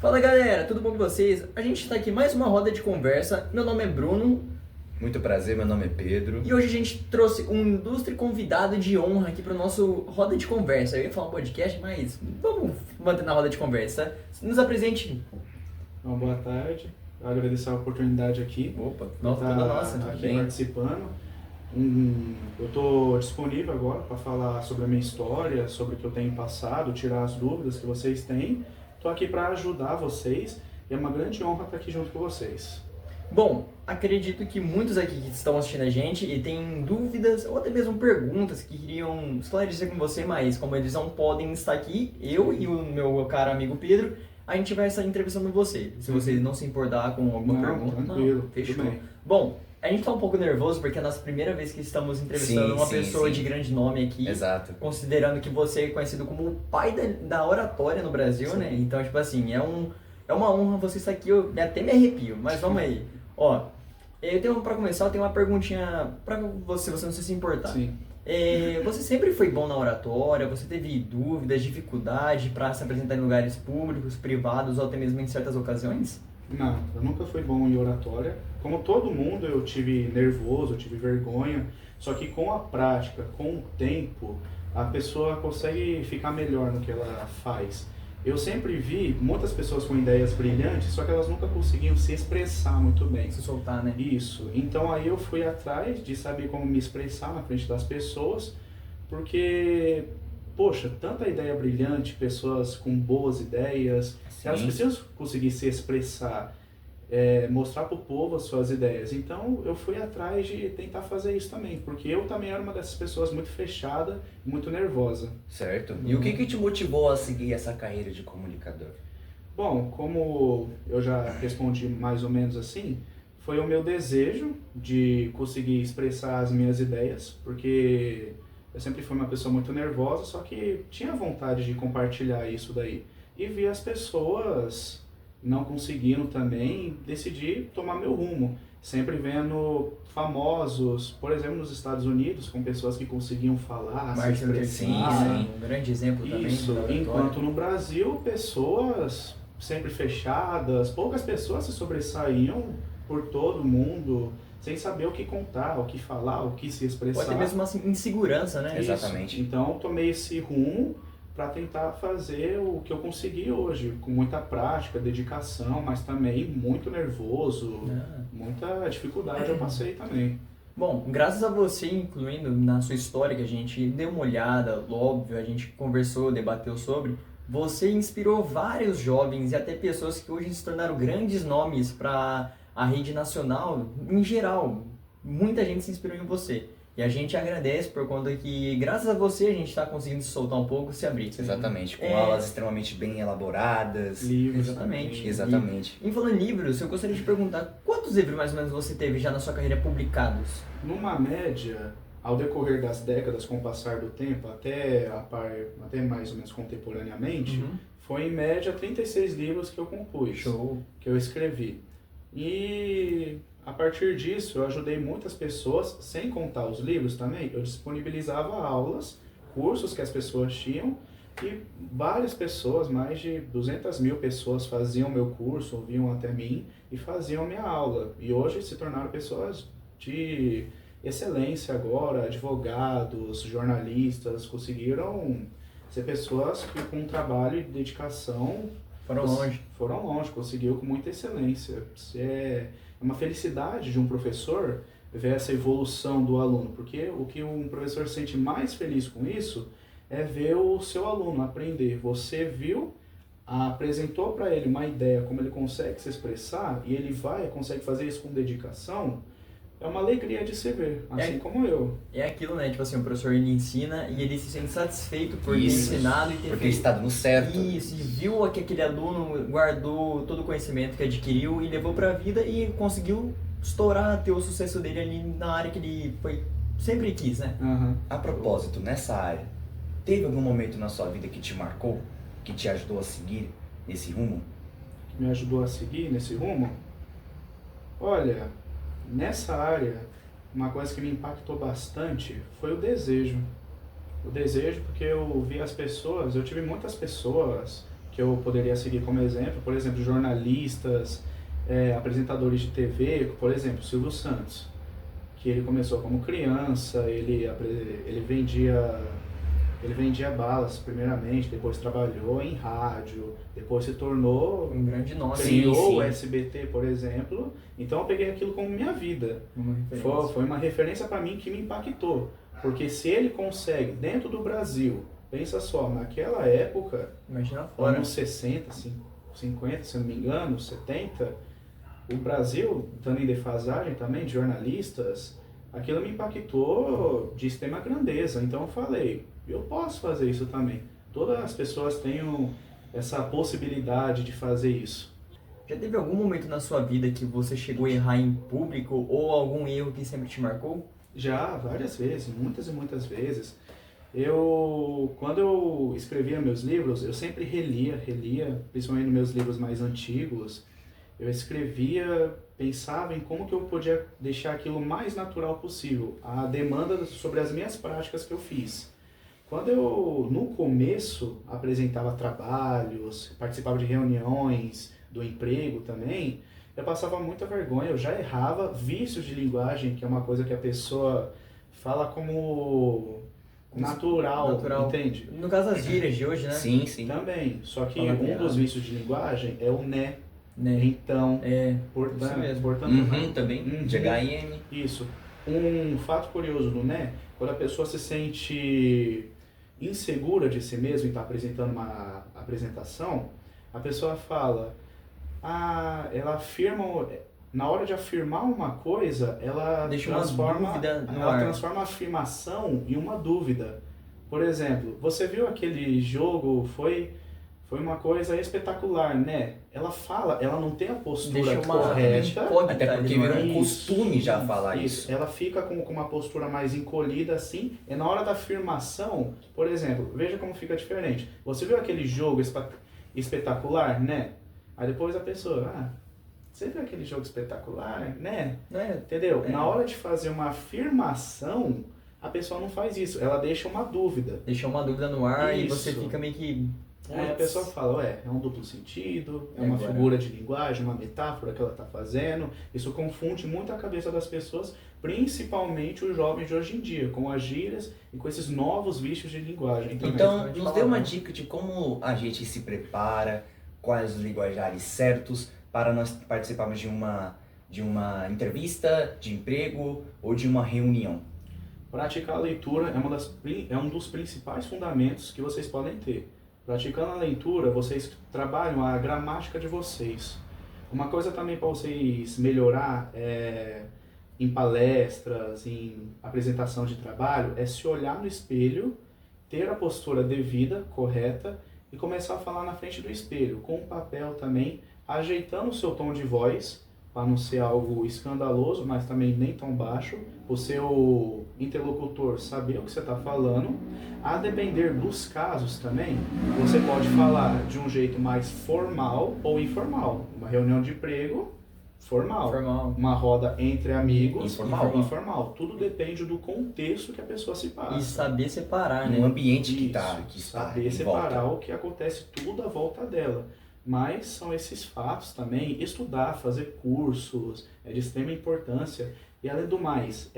Fala galera, tudo bom com vocês? A gente está aqui mais uma roda de conversa. Meu nome é Bruno Muito prazer, meu nome é Pedro. e hoje a gente trouxe um ilustre convidado de honra aqui para o nosso roda de conversa. Eu ia falar um podcast, mas vamos manter na roda de conversa. Nos apresente. Uma boa tarde, agradecer a oportunidade aqui. Opa, por toda estar nossa, tudo aqui bem. participando. Eu estou disponível agora para falar sobre a minha história, sobre o que eu tenho passado, tirar as dúvidas que vocês têm. Estou aqui para ajudar vocês e é uma grande honra estar aqui junto com vocês. Bom, acredito que muitos aqui que estão assistindo a gente e têm dúvidas ou até mesmo perguntas que queriam esclarecer com você, mas como eles não podem estar aqui, eu e o meu caro amigo Pedro, a gente vai estar entrevistando você. Se você não se importar com alguma Não, pergunta, tranquilo, tudo fechou. bem. Bom, a gente tá um pouco nervoso porque é a nossa primeira vez que estamos entrevistando uma pessoa sim. de grande nome aqui. Exato. Considerando que você é conhecido como o pai da oratória no Brasil, né? Então, tipo assim, é uma honra você estar aqui, eu até me arrepio, mas vamos aí. Ó, pra começar, eu tenho uma perguntinha pra você, se você não se importar. Sim. Você sempre foi bom na oratória? Você teve dúvidas, dificuldade para se apresentar em lugares públicos, privados ou até mesmo em certas ocasiões? Não, eu nunca fui bom em oratória. Como todo mundo, eu tive nervoso, eu tive vergonha. Só que com a prática, com o tempo, a pessoa consegue ficar melhor no que ela faz. Eu sempre vi muitas pessoas com ideias brilhantes, só que elas nunca conseguiam se expressar muito bem. Se soltar, né? Isso. Então aí eu fui atrás de saber como me expressar na frente das pessoas, porque, poxa, tanta ideia brilhante, pessoas com boas ideias, elas precisam conseguir se expressar, mostrar para o povo as suas ideias. Então eu fui atrás de tentar fazer isso também, porque eu também era uma dessas pessoas muito fechada, muito nervosa. Certo. E o que te motivou a seguir essa carreira de comunicador? Bom, como eu já respondi mais ou menos assim, foi o meu desejo de conseguir expressar as minhas ideias, porque eu sempre fui uma pessoa muito nervosa, só que tinha vontade de compartilhar isso daí. E vi as pessoas não conseguindo também, decidi tomar meu rumo. Sempre vendo famosos, por exemplo, nos Estados Unidos, com pessoas que conseguiam falar, se Martin Luther King, expressar. né? Um grande exemplo também. Isso, da oratória. enquanto no Brasil, pessoas sempre fechadas, poucas pessoas se sobressaíam por todo mundo, sem saber o que contar, o que falar, o que se expressar. Ou até mesmo uma insegurança, né? Isso. Exatamente. Então, tomei esse rumo para tentar fazer o que eu consegui hoje, com muita prática, dedicação, mas também muito nervoso, muita dificuldade eu passei também. Bom, graças a você, incluindo na sua história, que a gente deu uma olhada, óbvio, a gente conversou, debateu sobre, você inspirou vários jovens e até pessoas que hoje se tornaram grandes nomes para a rede nacional em geral. Muita gente se inspirou em você. E a gente agradece por conta que, graças a você, a gente está conseguindo se soltar um pouco, se abrir. Exatamente. Com aulas extremamente bem elaboradas. Livros Exatamente. também. Exatamente. E falando em livros, eu gostaria de perguntar, quantos livros mais ou menos você teve já na sua carreira publicados? Numa média, ao decorrer das décadas, com o passar do tempo, até mais ou menos contemporaneamente, foi em média 36 livros que eu compus, Show. que eu escrevi. E a partir disso eu ajudei muitas pessoas, sem contar os livros também, eu disponibilizava aulas, cursos que as pessoas tinham, e várias pessoas, mais de 200.000 pessoas faziam meu curso, vinham até mim e faziam minha aula. E hoje se tornaram pessoas de excelência agora, advogados, jornalistas, conseguiram ser pessoas que com trabalho e dedicação foram longe, conseguiu com muita excelência. É uma felicidade de um professor ver essa evolução do aluno, porque o que um professor se sente mais feliz com isso é ver o seu aluno aprender. Você viu, apresentou para ele uma ideia, como ele consegue se expressar, e ele consegue fazer isso com dedicação. É uma alegria de se ver, assim como eu. É aquilo, né? Tipo assim, o professor ele ensina e ele se sente satisfeito por ter Isso. ensinado e ter Por ter feito. estado no certo. Isso, e viu que aquele aluno guardou todo o conhecimento que adquiriu e levou pra vida e conseguiu estourar, ter o sucesso dele ali na área que ele sempre quis, né? A propósito, nessa área, teve algum momento na sua vida que te marcou, que te ajudou a seguir esse rumo? Me ajudou a seguir nesse rumo? Olha, nessa área, uma coisa que me impactou bastante foi o desejo. O desejo porque eu vi as pessoas, eu tive muitas pessoas que eu poderia seguir como exemplo, por exemplo, jornalistas, apresentadores de TV, por exemplo, Silvio Santos, que ele começou como criança, ele vendia balas primeiramente, depois trabalhou em rádio, depois se tornou, Um grande nome. criou Sim, sim. o SBT, por exemplo. Então eu peguei aquilo como minha vida. Uma referência. Foi uma referência para mim que me impactou. Porque se ele consegue, dentro do Brasil, pensa só, naquela época, Imagina fora. anos 60, 50, se eu não me engano, 70, o Brasil, estando em defasagem também, de jornalistas, aquilo me impactou de extrema grandeza. Então eu falei, eu posso fazer isso também. Todas as pessoas têm essa possibilidade de fazer isso. Já teve algum momento na sua vida que você chegou a errar em público ou algum erro que sempre te marcou? Já, várias vezes, muitas e muitas vezes. Quando eu escrevia meus livros, eu sempre relia, principalmente nos meus livros mais antigos. Eu escrevia, pensava em como que eu podia deixar aquilo o mais natural possível, a demanda sobre as minhas práticas que eu fiz. Quando eu, no começo, apresentava trabalhos, participava de reuniões do emprego também, eu passava muita vergonha, eu já errava, vícios de linguagem, que é uma coisa que a pessoa fala como natural, entende? No caso das gírias de hoje, né? Sim, sim. Também, só que Fala um piada. dos vícios de linguagem é o né, Né? então, É, isso portanto, mesmo. portanto Uhum, também, Uhum. de HM. Isso. Um fato curioso do né, quando a pessoa se sente insegura de si mesma e está apresentando uma apresentação, a pessoa fala, ela afirma, na hora de afirmar uma coisa, ela Deixa uma transforma, dúvida no ela ar. transforma a afirmação em uma dúvida. Por exemplo, você viu aquele jogo, foi uma coisa espetacular, né? Ela fala, ela não tem a postura Deixa uma correta. incógnita Até porque ali no virou ar. um costume já falar isso. Ela fica com uma postura mais encolhida assim, e na hora da afirmação, por exemplo, veja como fica diferente. Você viu aquele jogo espetacular, né? Aí depois a pessoa, você viu aquele jogo espetacular, né? Né? Entendeu? É. Na hora de fazer uma afirmação, a pessoa não faz isso, ela deixa uma dúvida. Deixa uma dúvida no ar e Isso. você fica meio que... Aí a pessoa fala, é um duplo sentido, é É uma agora. figura de linguagem, uma metáfora que ela está fazendo. Isso confunde muito a cabeça das pessoas, principalmente os jovens de hoje em dia, com as gírias e com esses novos vícios de linguagem. também. Então, Pode nos falar, dê uma né? dica de como a gente se prepara, quais os linguajares certos para nós participarmos de uma entrevista de emprego ou de uma reunião. Praticar a leitura é um dos principais fundamentos que vocês podem ter. Praticando a leitura, vocês trabalham a gramática de vocês. Uma coisa também para vocês melhorar em palestras, em apresentação de trabalho, é se olhar no espelho, ter a postura devida, correta, e começar a falar na frente do espelho, com o papel também, ajeitando o seu tom de voz, para não ser algo escandaloso, mas também nem tão baixo, o seu interlocutor saber o que você está falando. A depender dos casos também, você pode falar de um jeito mais formal ou informal. Uma reunião de emprego, formal. Formal. Uma roda entre amigos, Informal. informal. Tudo depende do contexto que a pessoa se passa. E saber separar, No né? ambiente que Isso, está saber em separar volta. o que acontece tudo à volta dela. Mas são esses fatos também, estudar, fazer cursos, é de extrema importância. E além do mais,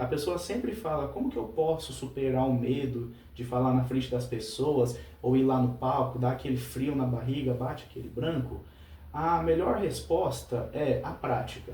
a pessoa sempre fala, como que eu posso superar o medo de falar na frente das pessoas, ou ir lá no palco, dar aquele frio na barriga, bate aquele branco? A melhor resposta é a prática.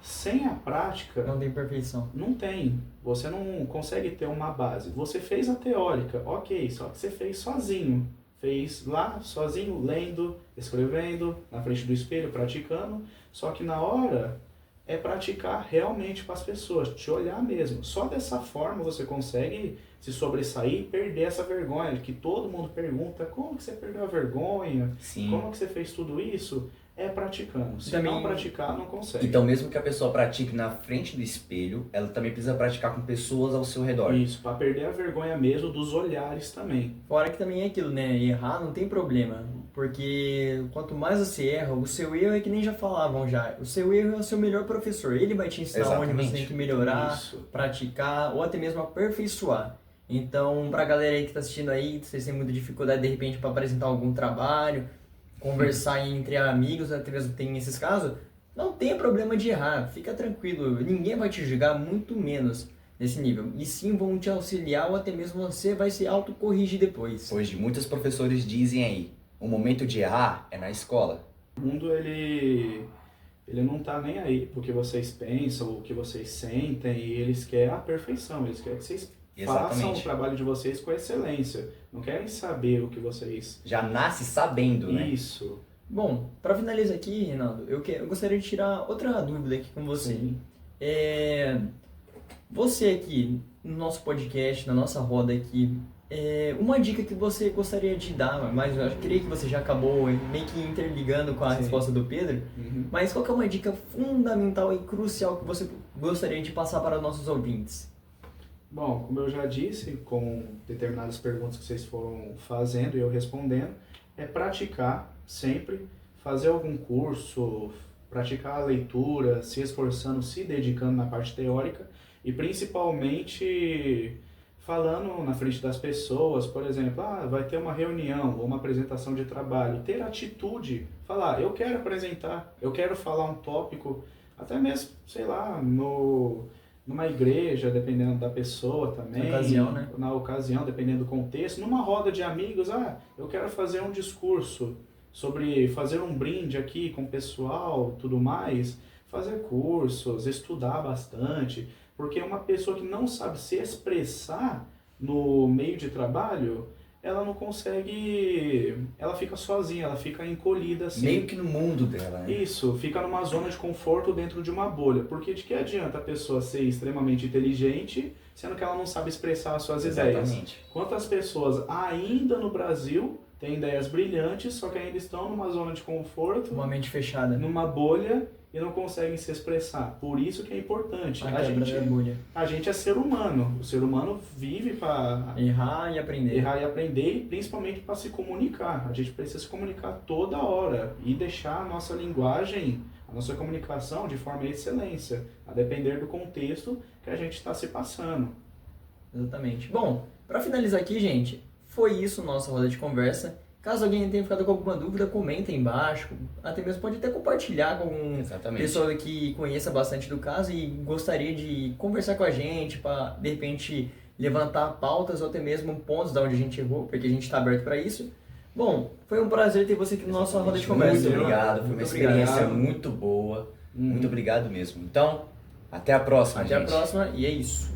Sem a prática, Não tem perfeição. não tem. Você não consegue ter uma base. Você fez a teórica, ok, só que você fez sozinho. Fez lá, sozinho, lendo, escrevendo, na frente do espelho, praticando. Só que na hora é praticar realmente para as pessoas, te olhar mesmo. Só dessa forma você consegue se sobressair e perder essa vergonha, que todo mundo pergunta, como que você perdeu a vergonha? Sim. Como que você fez tudo isso? É praticando. Se Também- não praticar, não consegue. Então, mesmo que a pessoa pratique na frente do espelho, ela também precisa praticar com pessoas ao seu redor. Isso, para perder a vergonha mesmo dos olhares também. Fora que também é aquilo, né? Errar não tem problema. Porque quanto mais você erra, o seu erro é que nem já falavam já. O seu erro é o seu melhor professor. Ele vai te ensinar onde Exatamente. você tem que melhorar, Isso. praticar ou até mesmo aperfeiçoar. Então, pra galera aí que tá assistindo aí, vocês têm muita dificuldade de repente para apresentar algum trabalho, conversar entre amigos, até mesmo tem esses casos, não tem problema de errar, fica tranquilo, ninguém vai te julgar, muito menos nesse nível. E sim vão te auxiliar ou até mesmo você vai se autocorrigir depois. Hoje, muitos professores dizem aí, o momento de errar é na escola. O mundo, ele não tá nem aí pro que vocês pensam, o que vocês sentem, e eles querem a perfeição, eles querem que vocês façam o Exatamente. trabalho de vocês com excelência. Não querem saber o que vocês... Já nasce sabendo, né? Isso. Bom, para finalizar aqui, Reinaldo, eu gostaria de tirar outra dúvida aqui com você. Sim. Você aqui, no nosso podcast, na nossa roda aqui, uma dica que você gostaria de dar, mas eu creio que você já acabou meio que interligando com a Sim. resposta do Pedro, mas qual que é uma dica fundamental e crucial que você gostaria de passar para os nossos ouvintes? Bom, como eu já disse, com determinadas perguntas que vocês foram fazendo e eu respondendo, é praticar sempre, fazer algum curso, praticar a leitura, se esforçando, se dedicando na parte teórica e principalmente falando na frente das pessoas, por exemplo, vai ter uma reunião ou uma apresentação de trabalho, ter atitude, falar, eu quero apresentar, eu quero falar um tópico, até mesmo, sei lá, numa igreja, dependendo da pessoa também. Na ocasião, né? Na ocasião, dependendo do contexto. Numa roda de amigos, eu quero fazer um discurso sobre fazer um brinde aqui com o pessoal, tudo mais. Fazer cursos, estudar bastante. Porque uma pessoa que não sabe se expressar no meio de trabalho, ela não consegue, ela fica sozinha, ela fica encolhida assim. Meio que no mundo dela, né? Isso, fica numa zona de conforto dentro de uma bolha. Porque de que adianta a pessoa ser extremamente inteligente, sendo que ela não sabe expressar as suas ideias? Exatamente. Quantas pessoas ainda no Brasil têm ideias brilhantes, só que ainda estão numa zona de conforto, Uma mente fechada. numa bolha e não conseguem se expressar. Por isso que é importante. A gente é ser humano. O ser humano vive para Errar e aprender. errar e aprender, e principalmente para se comunicar. A gente precisa se comunicar toda hora e deixar a nossa linguagem, a nossa comunicação de forma excelência, a depender do contexto que a gente está se passando. Exatamente. Bom, para finalizar aqui, gente, foi isso nossa roda de conversa. Caso alguém tenha ficado com alguma dúvida, comenta aí embaixo. Até mesmo pode até compartilhar com alguma Exatamente. pessoa que conheça bastante do caso e gostaria de conversar com a gente para, de repente, levantar pautas ou até mesmo pontos de onde a gente errou, porque a gente está aberto para isso. Bom, foi um prazer ter você aqui no nosso roda de conversa. Muito obrigado, foi uma Muito experiência obrigado. muito boa. Muito obrigado mesmo. Então, até a próxima, Até a gente. próxima e é isso.